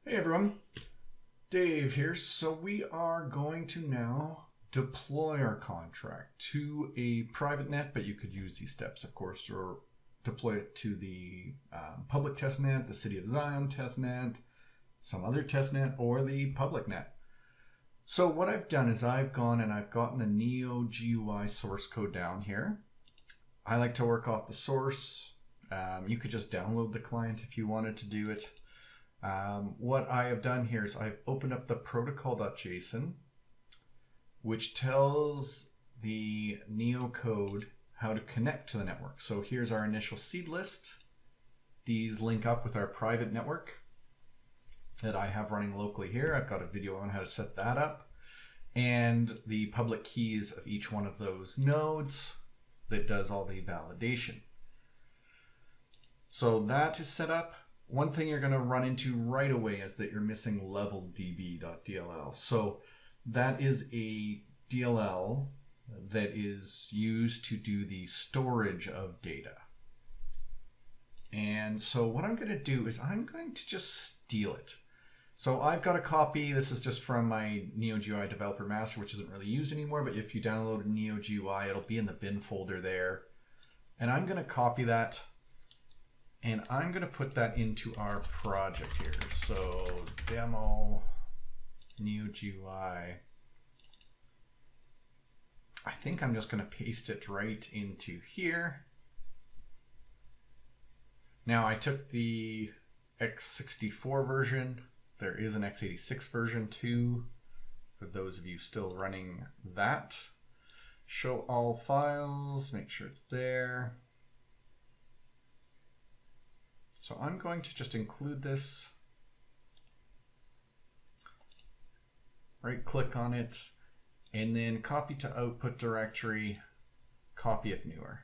Hey everyone, Dave here. So we are going to now deploy our contract to a private net, but you could use these steps, of course, to deploy it to the public testnet, the City of Zion testnet, some other testnet, or the public net. So what I've done is I've gone and I've gotten the NEO-GUI source code down here. I like to work off the source. You could just download the client if you wanted to do it. What I have done here is I've opened up the protocol.json, which tells the NEO code how to connect to the network. So here's our initial seed list. These link up with our private network that I have running locally here. I've got a video on how to set that up, and the public keys of each one of those nodes that does all the validation. So that is set up. One thing you're going to run into right away is that you're missing leveldb.dll. So that is a DLL that is used to do the storage of data. And so what I'm going to do is I'm going to just steal it. So I've got a copy. This is just from my NEO-GUI developer master, which isn't really used anymore, but if you download NEO-GUI, it'll be in the bin folder there. And I'm going to copy that. And I'm going to put that into our project here. So demo NEO-GUI. I think I'm just going to paste it right into here. Now I took the x64 version. There is an x86 version too, for those of you still running that. Show all files, make sure it's there. So I'm going to just include this, right click on it, and then copy to output directory, copy if newer.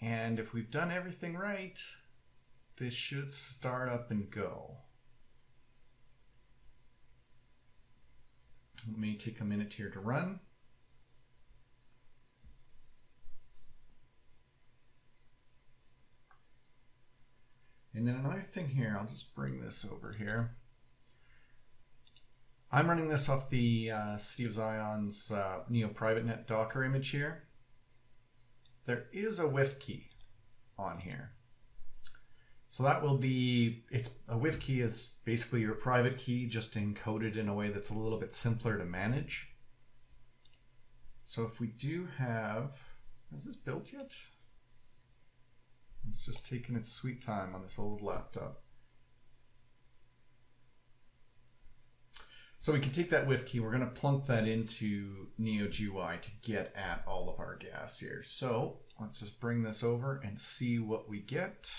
And if we've done everything right, this should start up and go. It may take a minute here to run. And then another thing here, I'll just bring this over here. I'm running this off the City of Zion's NEO private net Docker image here. There is a WIF key on here. So that will be, a WIF key is basically your private key, just encoded in a way that's a little bit simpler to manage. So if we do have, is this built yet? It's just taking its sweet time on this old laptop. So we can take that WIF key, we're going to plunk that into NEO-GUI to get at all of our gas here. So let's just bring this over and see what we get.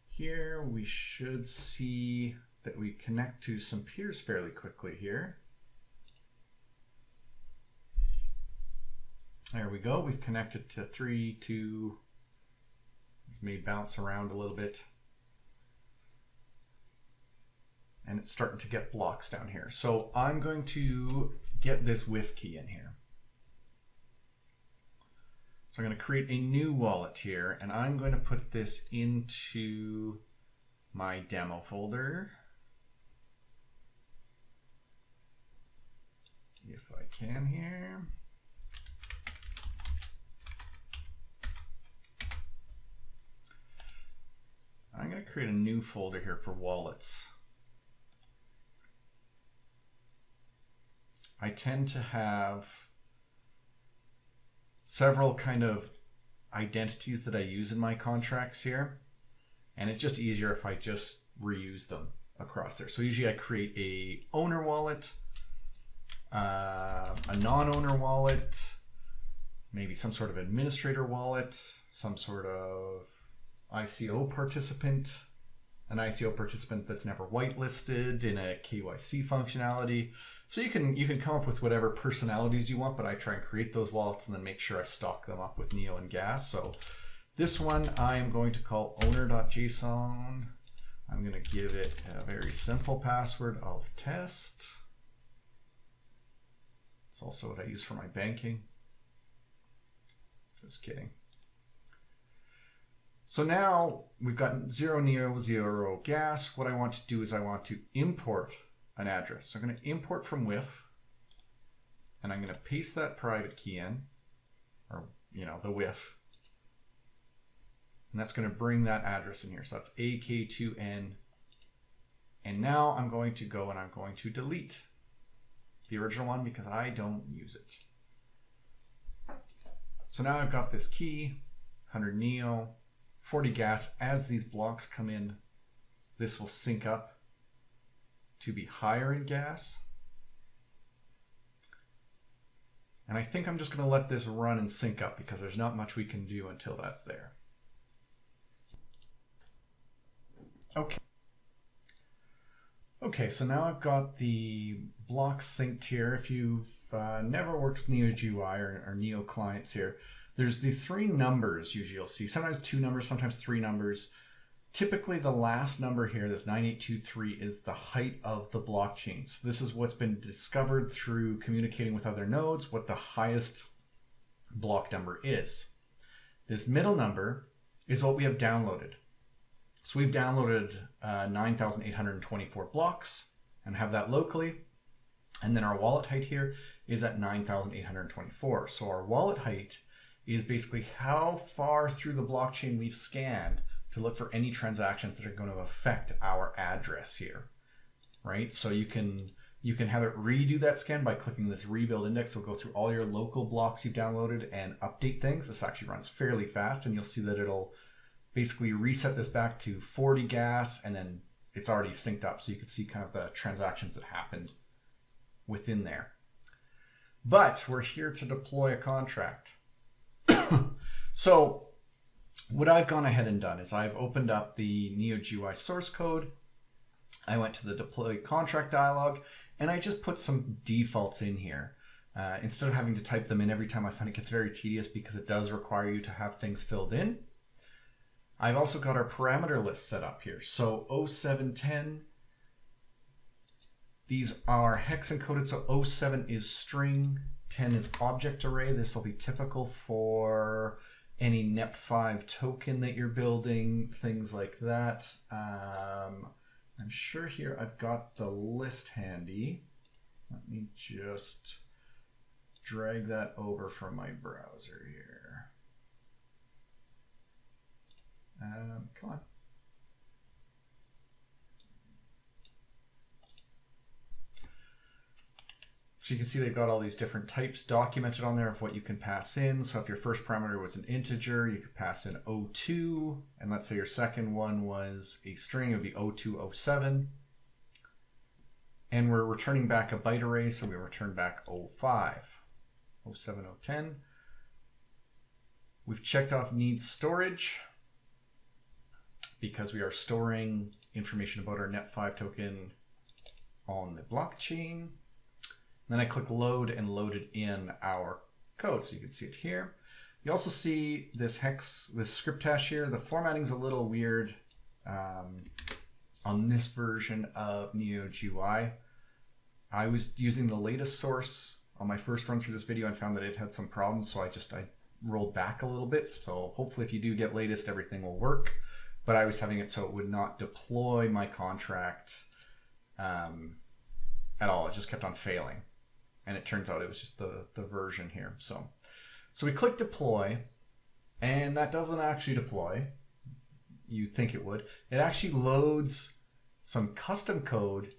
Here we should see that we connect to some peers fairly quickly here. There we go, we've connected to 3, 2, this may bounce around a little bit. And it's starting to get blocks down here. So I'm going to get this WIF key in here. So I'm going to create a new wallet here, and I'm going to put this into my demo folder. If I can here. I'm going to create a new folder here for wallets. I tend to have several kind of identities that I use in my contracts here, and it's just easier if I just reuse them across there. So usually I create a owner wallet, a non-owner wallet, maybe some sort of administrator wallet, some sort of ICO participant, an ICO participant that's never whitelisted in a KYC functionality. So you can come up with whatever personalities you want, but I try and create those wallets and then make sure I stock them up with NEO and gas. So this one I am going to call owner.json. I'm going to give it a very simple password of test. It's also what I use for my banking. Just kidding. So now we've got 0 NEO, 0 gas. What I want to do is I want to import an address. So I'm going to import from WIF, and I'm going to paste that private key in, or the WIF. And that's going to bring that address in here. So that's AK2N. And now I'm going to go and I'm going to delete the original one because I don't use it. So now I've got this key, 100 NEO, 40 gas. As these blocks come in, this will sync up to be higher in gas. And I think I'm just going to let this run and sync up because there's not much we can do until that's there. Okay, so now I've got the blocks synced here. If you've never worked with NEO-GUI or Neo clients here, there's the 3 numbers usually you'll see. Sometimes 2 numbers, sometimes 3 numbers. Typically the last number here, this 9823, is the height of the blockchain. So this is what's been discovered through communicating with other nodes, what the highest block number is. This middle number is what we have downloaded. So we've downloaded 9,824 blocks and have that locally. And then our wallet height here is at 9,824. So our wallet height is basically how far through the blockchain we've scanned to look for any transactions that are going to affect our address here, right? So you can have it redo that scan by clicking this rebuild index. It'll go through all your local blocks you've downloaded and update things. This actually runs fairly fast, and you'll see that it'll basically reset this back to 40 gas, and then it's already synced up. So you can see kind of the transactions that happened within there. But we're here to deploy a contract. So what I've gone ahead and done is I've opened up the NEO-GUI source code. I went to the deploy contract dialog, and I just put some defaults in here. Instead of having to type them in every time, I find it gets very tedious because it does require you to have things filled in. I've also got our parameter list set up here. So 0710, these are hex encoded. So 07 is string, 10 is object array. This will be typical for any NEP5 token that you're building, things like that. I'm sure here I've got the list handy. Let me just drag that over from my browser here. Come on. So you can see they've got all these different types documented on there of what you can pass in. So if your first parameter was an integer, you could pass in 02. And let's say your second one was a string, it would be 0207. And we're returning back a byte array, so we return back 05, 07, 010. We've checked off needs storage because we are storing information about our NEP5 token on the blockchain. Then I click load and loaded in our code. So you can see it here. You also see this script hash here. The formatting's a little weird on this version of NEO-GUI. I was using the latest source on my first run through this video and found that it had some problems. So I rolled back a little bit. So hopefully if you do get latest, everything will work. But I was having it so it would not deploy my contract at all. It just kept on failing. And it turns out it was just the version here. So we click deploy, and that doesn't actually deploy. You think it would. It actually loads some custom code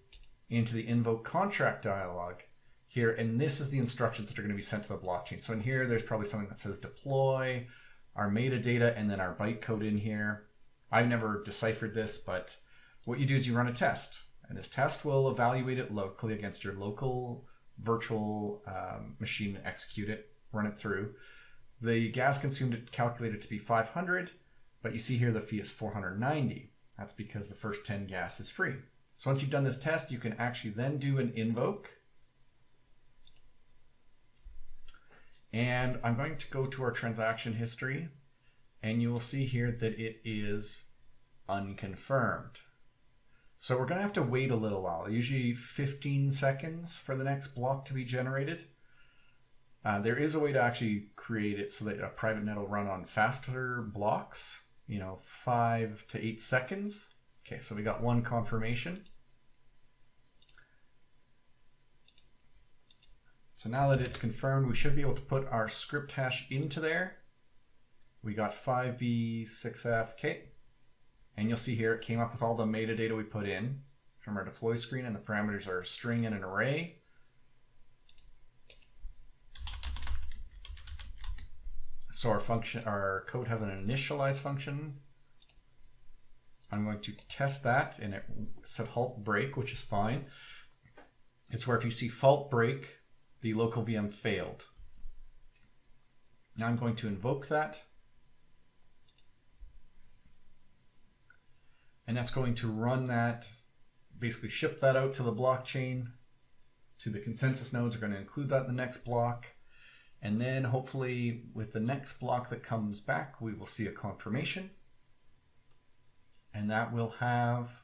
into the invoke contract dialog here, and this is the instructions that are going to be sent to the blockchain. So in here, there's probably something that says deploy, our metadata, and then our bytecode in here. I've never deciphered this, but what you do is you run a test, and this test will evaluate it locally against your local virtual machine and execute it, run it through. The gas consumed it calculated to be 500, but you see here the fee is 490. That's because the first 10 gas is free. So once you've done this test, you can actually then do an invoke. And I'm going to go to our transaction history, and you will see here that it is unconfirmed. So we're going to have to wait a little while, usually 15 seconds for the next block to be generated. There is a way to actually create it so that a private net will run on faster blocks. 5 to 8 seconds. Okay, so we got one confirmation. So now that it's confirmed, we should be able to put our script hash into there. We got 5B6F, okay. And you'll see here it came up with all the metadata we put in from our deploy screen, and the parameters are a string and an array. So our code has an initialize function. I'm going to test that, and it said halt break, which is fine. It's where if you see fault break, the local VM failed. Now I'm going to invoke that. And that's going to run that, basically ship that out to the blockchain, to the consensus nodes. Are going to include that in the next block. And then hopefully with the next block that comes back, we will see a confirmation. And that will have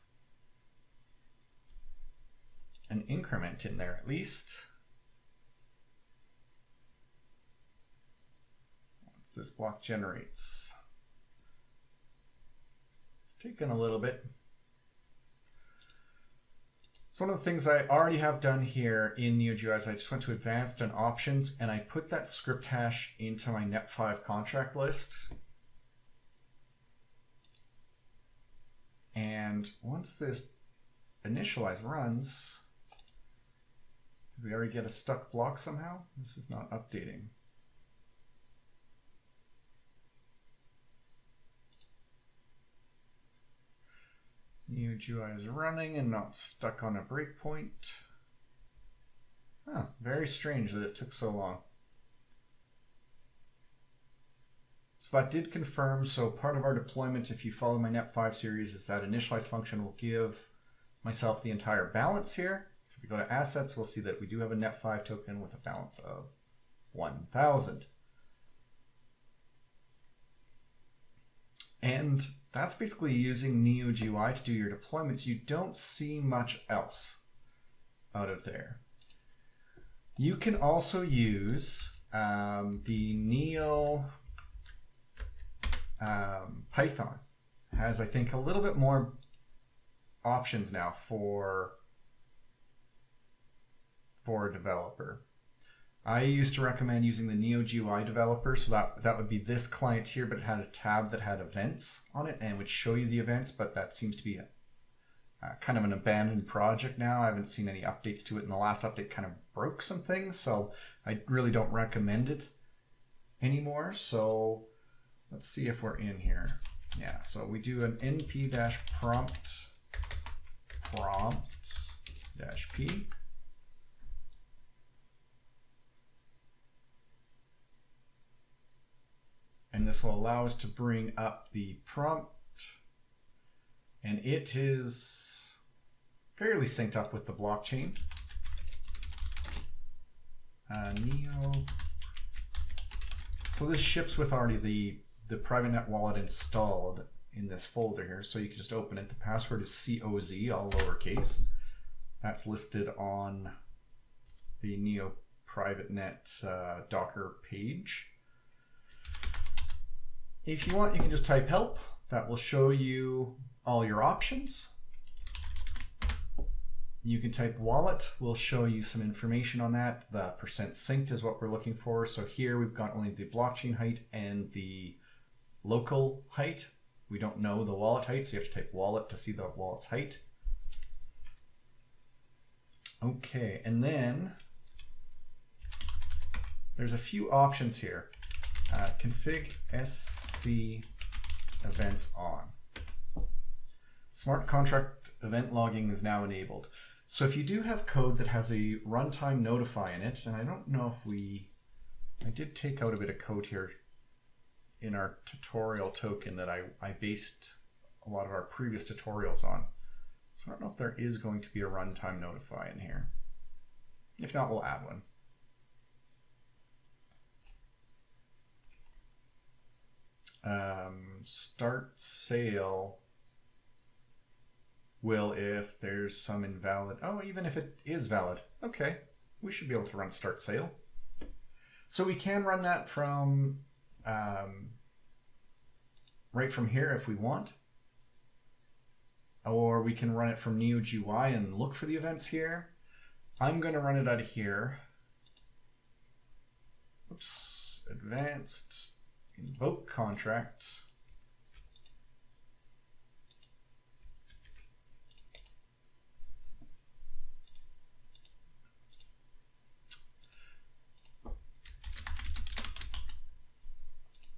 an increment in there at least. Once this block generates. It's taken a little bit. So one of the things I already have done here in NEO-GUI is I just went to advanced and options, and I put that script hash into my net5 contract list. And once this initialize runs, did we already get a stuck block somehow? This is not updating. NEO-GUI is running and not stuck on a breakpoint. Huh, very strange that it took so long. So that did confirm. So part of our deployment, if you follow my net5 series, is that initialize function will give myself the entire balance here. So if we go to assets, we'll see that we do have a net5 token with a balance of 1,000. And that's basically using NEO-GUI to do your deployments. You don't see much else out of there. You can also use the Neo Python. Has, I think, a little bit more options now for a developer. I used to recommend using the NEO-GUI developer, so that would be this client here, but it had a tab that had events on it and would show you the events, but that seems to be kind of an abandoned project now. I haven't seen any updates to it, and the last update kind of broke some things, so I really don't recommend it anymore. So let's see if we're in here. Yeah, so we do an np-prompt -p. And this will allow us to bring up the prompt, and it is fairly synced up with the blockchain. Neo. So this ships with already the private net wallet installed in this folder here. So you can just open it. The password is COZ, all lowercase. That's listed on the Neo private net Docker page. If you want, you can just type help. That will show you all your options. You can type wallet. We'll show you some information on that. The percent synced is what we're looking for. So here we've got only the blockchain height and the local height. We don't know the wallet height, so you have to type wallet to see the wallet's height. Okay, and then there's a few options here. Config SC events on. Smart contract event logging is now enabled. So if you do have code that has a runtime notify in it, and I don't know if I did take out a bit of code here in our tutorial token that I based a lot of our previous tutorials on. So I don't know if there is going to be a runtime notify in here. If not, we'll add one. Start sale will if there's some invalid. Oh, even if it is valid. Okay, we should be able to run start sale. So we can run that from right from here if we want. Or we can run it from NEO-GUI and look for the events here. I'm going to run it out of here. Oops, advanced, invoke contract.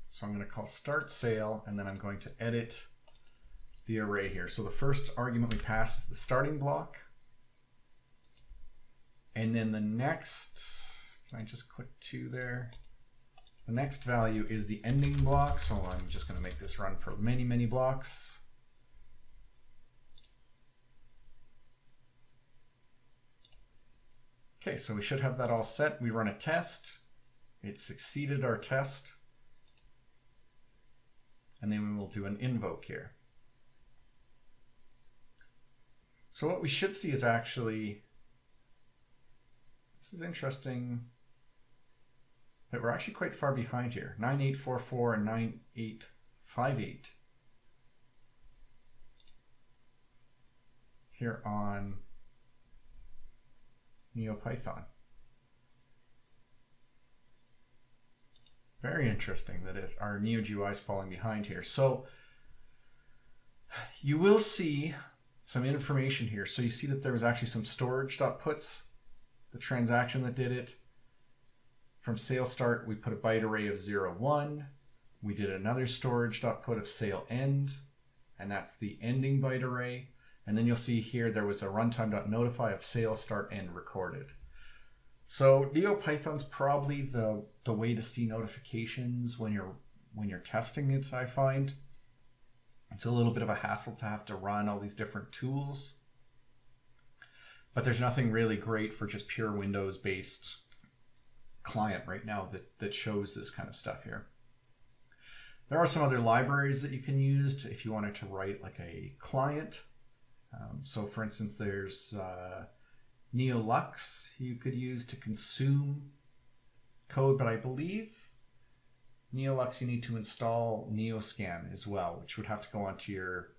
So I'm going to call start sale, and then I'm going to edit the array here. So the first argument we pass is the starting block. And then the next, can I just click 2 there? The next value is the ending block. So I'm just going to make this run for many, many blocks. Okay, so we should have that all set. We run a test. It succeeded our test. And then we will do an invoke here. So what we should see is actually, this is interesting, that we're actually quite far behind here. 9844 and 9858 here on NeoPython. Very interesting that our NEO-GUI is falling behind here. So you will see some information here. So you see that there was actually some storage.puts, the transaction that did it. From sale start, we put a byte array of 0, 1. We did another storage.put of sale end, and that's the ending byte array. And then you'll see here there was a runtime.notify of sale start end recorded. So NeoPython's probably the way to see notifications when you're testing it, I find. It's a little bit of a hassle to have to run all these different tools. But there's nothing really great for just pure Windows-based client right now that shows this kind of stuff here. There are some other libraries that you can use if you wanted to write like a client. So for instance, there's NEO-LUX you could use to consume code, but I believe NEO-LUX you need to install NeoScan as well, which would have to go onto your,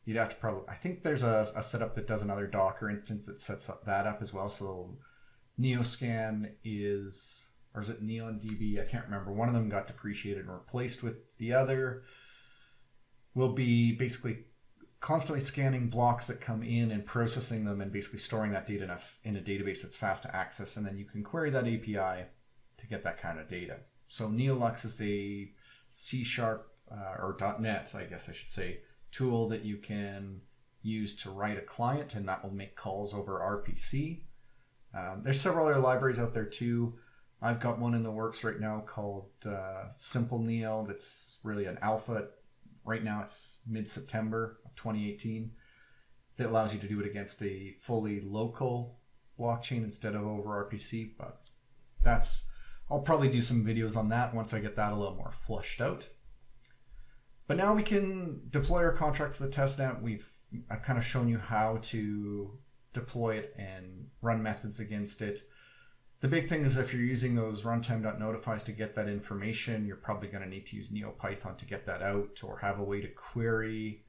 you'd have to probably, I think there's a setup that does another Docker instance that sets up that up as well. So NeoScan is, or is it NeonDB? I can't remember. One of them got depreciated and replaced with the other. Will be basically constantly scanning blocks that come in and processing them and basically storing that data in a database that's fast to access. And then you can query that API to get that kind of data. So NEO-LUX is a C# or .NET, I guess I should say, tool that you can use to write a client, and that will make calls over RPC. There's several other libraries out there too. I've got one in the works right now called Simple Neo that's really an alpha. Right now it's mid-September of 2018 that allows you to do it against a fully local blockchain instead of over RPC. But that's, I'll probably do some videos on that once I get that a little more flushed out. But now we can deploy our contract to the testnet. I've kind of shown you how to deploy it and run methods against it. The big thing is if you're using those runtime.notifies to get that information, you're probably going to need to use NeoPython to get that out, or have a way to query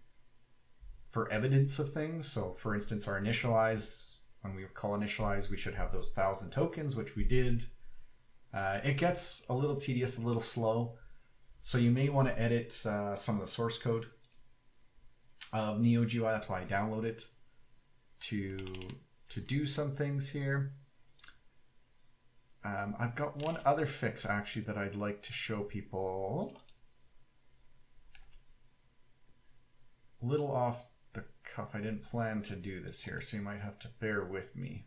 for evidence of things. So for instance, our initialize, when we call initialize, we should have those 1,000 tokens, which we did. It gets a little tedious, a little slow. So you may want to edit some of the source code of NEO-GUI. That's why I download it to do some things here. I've got one other fix actually that I'd like to show people. A little off the cuff. I didn't plan to do this here, so you might have to bear with me.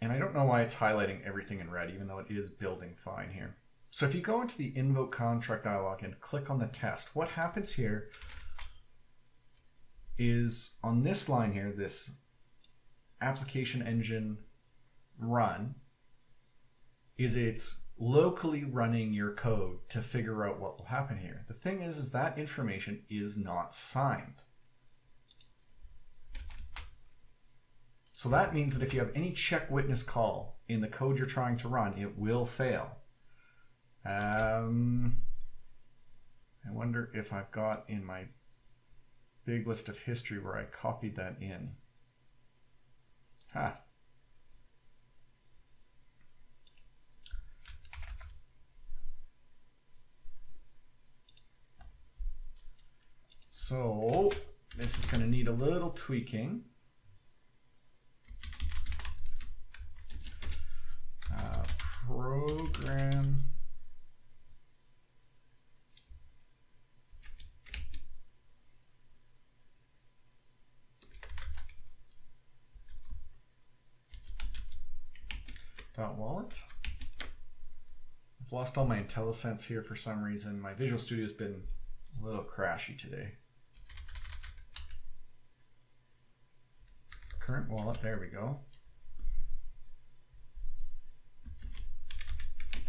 And I don't know why it's highlighting everything in red, even though it is building fine here. So if you go into the invoke contract dialog and click on the test, what happens here is on this line here, this application engine run, is it's locally running your code to figure out what will happen here. The thing is that information is not signed. So that means that if you have any check witness call in the code you're trying to run, it will fail. I wonder if I've got in my big list of history where I copied that in. Ha. So this is going to need a little tweaking. Program .wallet. I've lost all my IntelliSense here for some reason. My Visual Studio has been a little crashy today. Current wallet, there we go.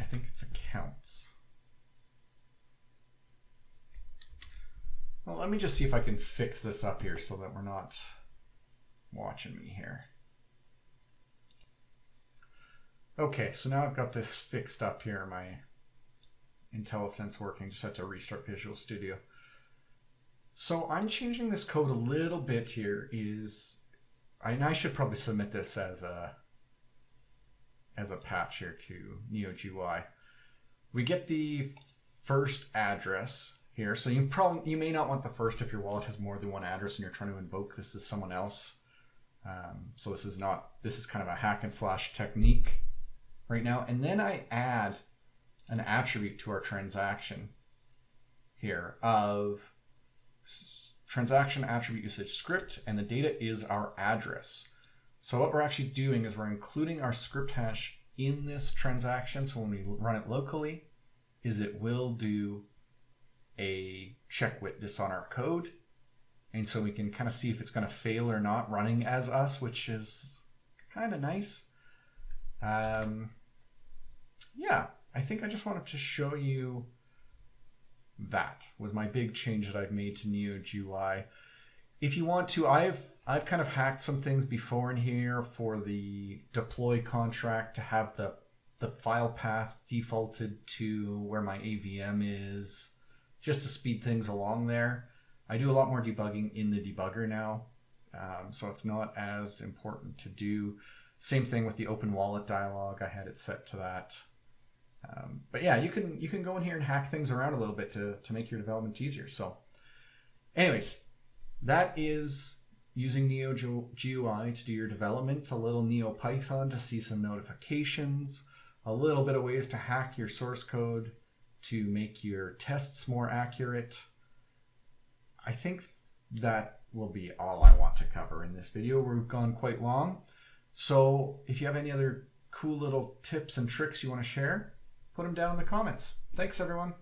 I think it's accounts. Well, let me just see if I can fix this up here so that we're not watching me here. Okay, so now I've got this fixed up here, my IntelliSense working. Just had to restart Visual Studio. So I'm changing this code a little bit here. And I should probably submit this as a patch here to NEO-GUI. We get the first address here. So you may not want the first if your wallet has more than one address and you're trying to invoke this as someone else. So this is kind of a hack and slash technique right now. And then I add an attribute to our transaction here of transaction attribute usage script, and the data is our address. So what we're actually doing is we're including our script hash in this transaction. So when we run it locally, it will do a check witness on our code. And so we can kind of see if it's going to fail or not running as us, which is kind of nice. Yeah, I think I just wanted to show you that was my big change that I've made to NEO-GUI. If you want to, I've kind of hacked some things before in here for the deploy contract to have the file path defaulted to where my AVM is, just to speed things along there. I do a lot more debugging in the debugger now, so it's not as important to do. Same thing with the open wallet dialog. I had it set to that. But yeah, you can go in here and hack things around a little bit to make your development easier. So anyways, that is using NEO-GUI to do your development, a little NeoPython to see some notifications, a little bit of ways to hack your source code to make your tests more accurate. I think that will be all I want to cover in this video. We've gone quite long. So if you have any other cool little tips and tricks you want to share, put them down in the comments. Thanks, everyone.